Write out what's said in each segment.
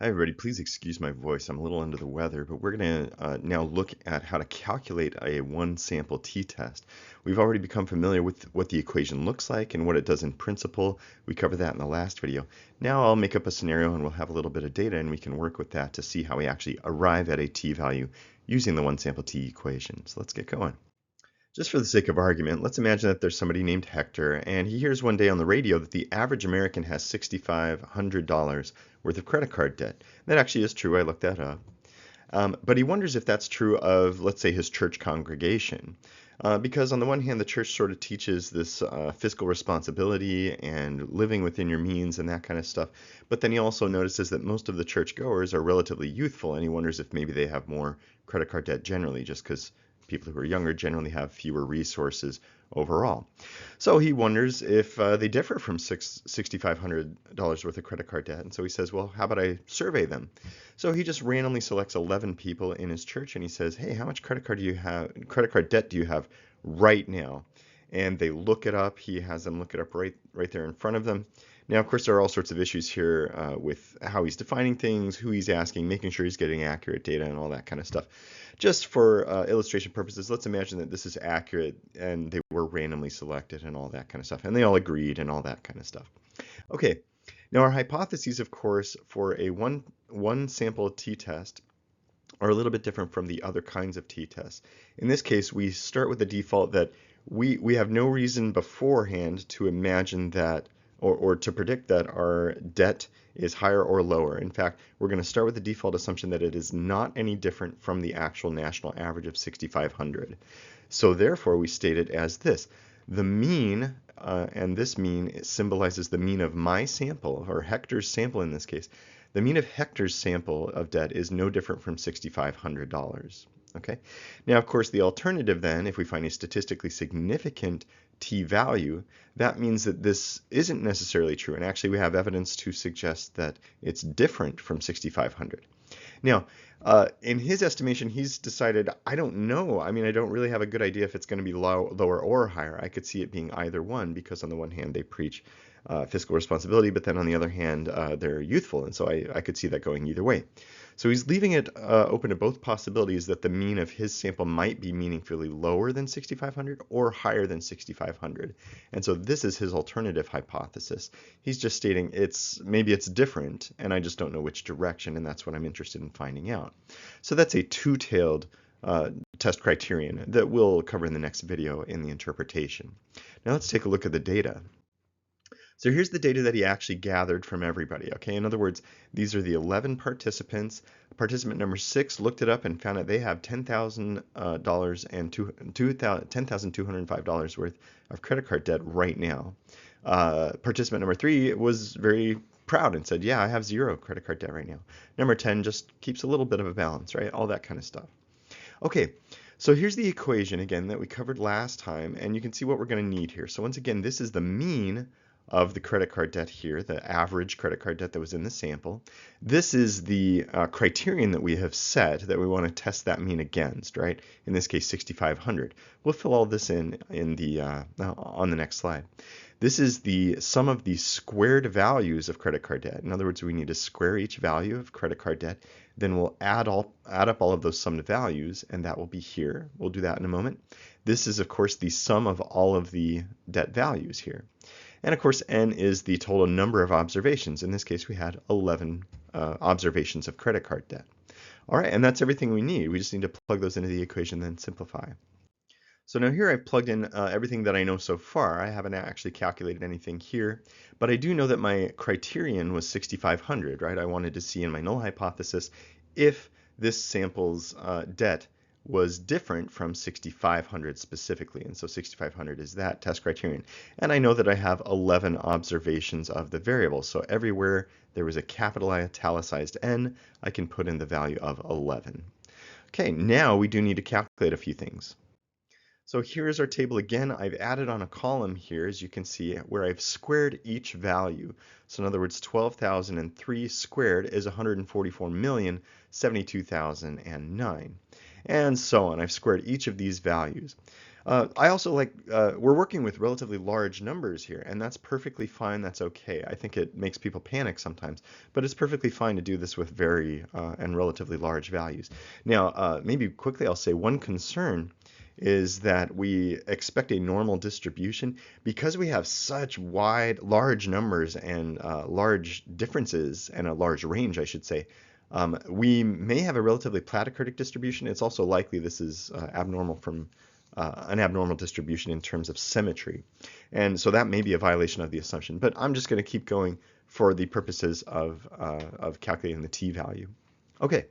Hi, everybody. Please excuse my voice. I'm a little under the weather, but we're going to now look at how to calculate a one-sample t-test. We've already become familiar with what the equation looks like and what it does in principle. We covered that in the last video. Now I'll make up a scenario and we'll have a little bit of data and we can work with that to see how we actually arrive at a t-value using the one-sample t equation. So let's get going. Just for the sake of argument, let's imagine that there's somebody named Hector, and he hears one day on the radio that the average American has $6,500 worth of credit card debt. That actually is true. I looked that up. But he wonders if that's true of, let's say, his church congregation. Because on the one hand, the church sort of teaches this fiscal responsibility and living within your means and that kind of stuff. But then he also notices that most of the churchgoers are relatively youthful, and he wonders if maybe they have more credit card debt generally, just because people who are younger generally have fewer resources overall. So he wonders if they differ from $6,500 worth of credit card debt. And so he says, well, how about I survey them? So he just randomly selects 11 people in his church and he says, hey, how much credit card debt do you have right now? And they look it up. He has them look it up right there in front of them. Now, of course, there are all sorts of issues here with how he's defining things, who he's asking, making sure he's getting accurate data and all that kind of stuff. Just for illustration purposes, let's imagine that this is accurate and they were randomly selected and all that kind of stuff, and they all agreed and all that kind of stuff. Okay, now our hypotheses, of course, for a one sample t-test are a little bit different from the other kinds of t-tests. In this case, we start with the default that we have no reason beforehand to imagine that or to predict that our debt is higher or lower. In fact, we're going to start with the default assumption that it is not any different from the actual national average of 6,500. So therefore, we state it as this. The mean, and this mean symbolizes the mean of my sample, or Hector's sample in this case. The mean of Hector's sample of debt is no different from $6,500. Okay. Now, of course, the alternative then, if we find a statistically significant t-value, that means that this isn't necessarily true. And actually, we have evidence to suggest that it's different from 6,500. Now, in his estimation, he's decided, I don't know. I mean, I don't really have a good idea if it's going to be lower or higher. I could see it being either one because on the one hand, they preach fiscal responsibility, but then on the other hand, they're youthful. And so I could see that going either way. So he's leaving it open to both possibilities that the mean of his sample might be meaningfully lower than 6,500 or higher than 6,500. And so this is his alternative hypothesis. He's just stating maybe it's different, and I just don't know which direction, and that's what I'm interested in finding out. So that's a two-tailed test criterion that we'll cover in the next video in the interpretation. Now let's take a look at the data. So here's the data that he actually gathered from everybody. Okay, in other words, these are the 11 participants. Participant number 6 looked it up and found out they have $10,000 and $10,205 worth of credit card debt right now. Participant number 3 was very proud and said, yeah, I have 0 credit card debt right now. Number 10 just keeps a little bit of a balance, right? All that kind of stuff. Okay, so here's the equation again that we covered last time, and you can see what we're going to need here. So once again, this is the mean of the credit card debt here, the average credit card debt that was in the sample. This is the criterion that we have set that we want to test that mean against, right? In this case, 6,500. We'll fill all this in the on the next slide. This is the sum of the squared values of credit card debt. In other words, we need to square each value of credit card debt. Then we'll add up all of those summed values, and that will be here. We'll do that in a moment. This is, of course, the sum of all of the debt values here. And of course, n is the total number of observations. In this case, we had 11 observations of credit card debt. All right, and that's everything we need. We just need to plug those into the equation, then simplify. So now here I've plugged in everything that I know so far. I haven't actually calculated anything here, but I do know that my criterion was 6,500, right? I wanted to see in my null hypothesis if this sample's debt was different from 6,500 specifically. And so 6,500 is that test criterion. And I know that I have 11 observations of the variable. So everywhere there was a capital I italicized n, I can put in the value of 11. Okay, now we do need to calculate a few things. So here's our table again. I've added on a column here, as you can see, where I've squared each value. So in other words, 12,003 squared is 144,072,009. And so on. I've squared each of these values. I also like, we're working with relatively large numbers here, and that's perfectly fine. That's okay. I think it makes people panic sometimes, but it's perfectly fine to do this with very and relatively large values. Now, maybe quickly I'll say one concern is that we expect a normal distribution because we have such large numbers and large differences and a large range, I should say. We may have a relatively platycritic distribution. It's also likely this is abnormal from an abnormal distribution in terms of symmetry. And so that may be a violation of the assumption, but I'm just going to keep going for the purposes of calculating the t-value. Okay,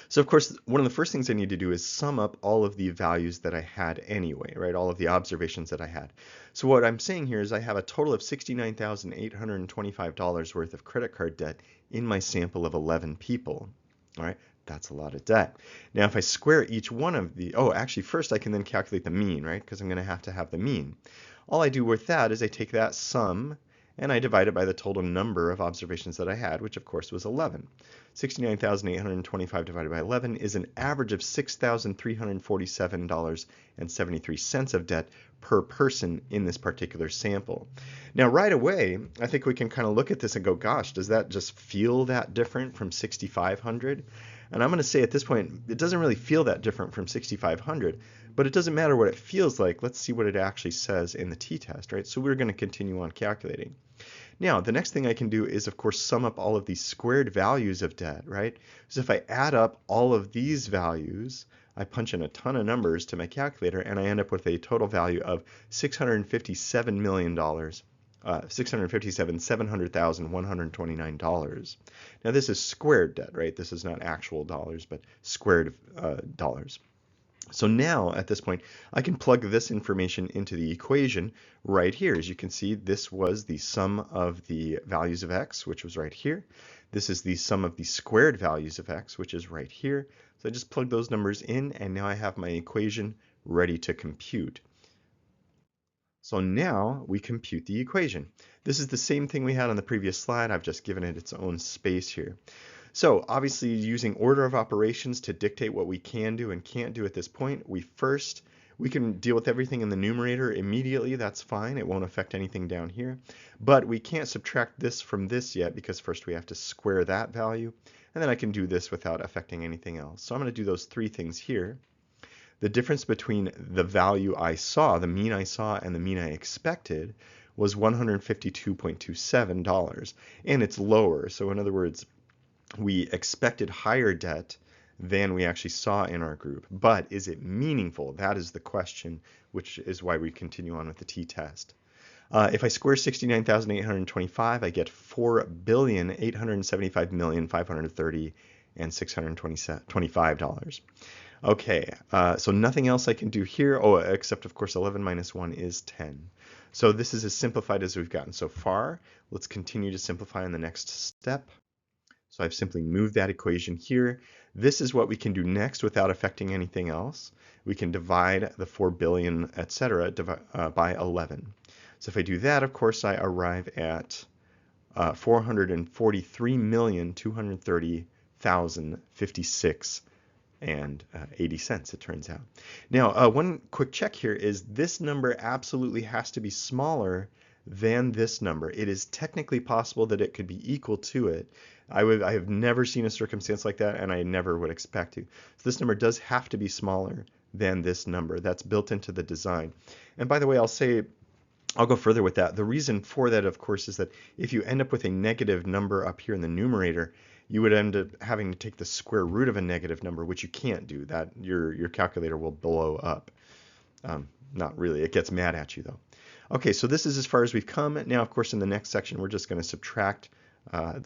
so of course, one of the first things I need to do is sum up all of the values that I had anyway, right? All of the observations that I had. So what I'm saying here is I have a total of $69,825 worth of credit card debt in my sample of 11 people. All right, that's a lot of debt. Now, if I square each one of the, oh, actually, first I can then calculate the mean, right? Because I'm going to have the mean. All I do with that is I take that sum and I divide it by the total number of observations that I had, which of course was 11. 69,825 divided by 11 is an average of $6,347.73 of debt per person in this particular sample. Now, right away, I think we can kind of look at this and go, gosh, does that just feel that different from 6,500? And I'm going to say at this point, it doesn't really feel that different from 6,500, but it doesn't matter what it feels like. Let's see what it actually says in the t-test, right? So we're going to continue on calculating. Now, the next thing I can do is, of course, sum up all of these squared values of debt, right? So if I add up all of these values, I punch in a ton of numbers to my calculator, and I end up with a total value of $657 million. $657,700,129. Now this is squared debt, right? This is not actual dollars, but squared dollars. So now at this point, I can plug this information into the equation right here. As you can see, this was the sum of the values of x, which was right here. This is the sum of the squared values of x, which is right here. So I just plug those numbers in, and now I have my equation ready to compute. So now we compute the equation. This is the same thing we had on the previous slide. I've just given it its own space here. So obviously using order of operations to dictate what we can do and can't do at this point, we can deal with everything in the numerator immediately. That's fine. It won't affect anything down here. But we can't subtract this from this yet because first we have to square that value. And then I can do this without affecting anything else. So I'm going to do those three things here. The difference between the value I saw, the mean I saw, and the mean I expected was $152.27, and it's lower. So in other words, we expected higher debt than we actually saw in our group. But is it meaningful? That is the question, which is why we continue on with the t-test. If I square 69,825, I get $4,875,530,625. Okay, so nothing else I can do here, except of course 11 minus 1 is 10. So this is as simplified as we've gotten so far. Let's continue to simplify in the next step. So I've simply moved that equation here. This is what we can do next without affecting anything else. We can divide the 4 billion, etc., by 11. So if I do that, of course, I arrive at 443,230,056 and 80 cents, it turns out. Now, one quick check here is this number absolutely has to be smaller than this number. It is technically possible that it could be equal to it. I have never seen a circumstance like that, and I never would expect to. So this number does have to be smaller than this number. That's built into the design. And by the way, I'll go further with that. The reason for that, of course, is that if you end up with a negative number up here in the numerator, you would end up having to take the square root of a negative number, which you can't do. That your calculator will blow up. Not really. It gets mad at you, though. Okay, so this is as far as we've come. Now, of course, in the next section, we're just going to subtract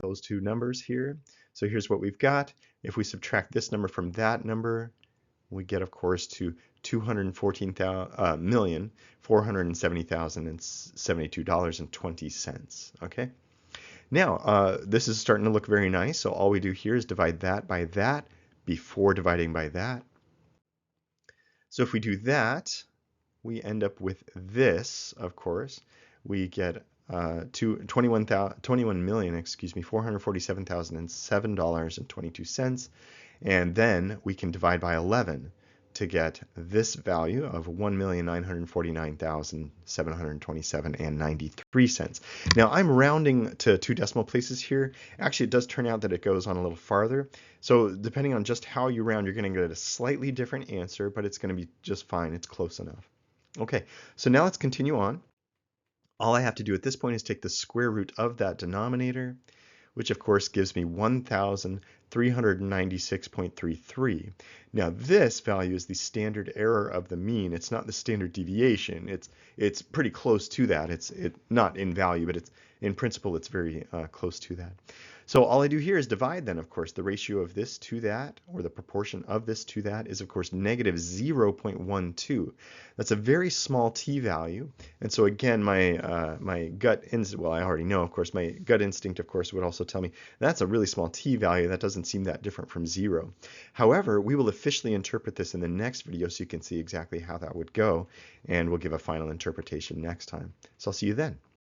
those two numbers here. So here's what we've got. If we subtract this number from that number, we get, of course, to $214,470,072.20. Okay. Now, this is starting to look very nice. So all we do here is divide that by that before dividing by that. So if we do that, we end up with this, of course. We get $21,447,007.22, and then we can divide by 11 to get this value of 1,949,727.93 cents. Now I'm rounding to 2 decimal places here. Actually, it does turn out that it goes on a little farther. So depending on just how you round, you're going to get a slightly different answer, but it's going to be just fine. It's close enough. Okay, so now let's continue on. All I have to do at this point is take the square root of that denominator, which of course gives me 1,396.33. Now this value is the standard error of the mean. It's not the standard deviation. It's pretty close to that. It's not in value, but it's in principle it's very close to that. So all I do here is divide then, of course, the ratio of this to that, or the proportion of this to that is, of course, negative 0.12. That's a very small t value. And so again, my gut instinct, well, I already know, of course, my gut instinct, of course, would also tell me that's a really small t value. That doesn't seem that different from 0. However, we will officially interpret this in the next video so you can see exactly how that would go, and we'll give a final interpretation next time. So I'll see you then.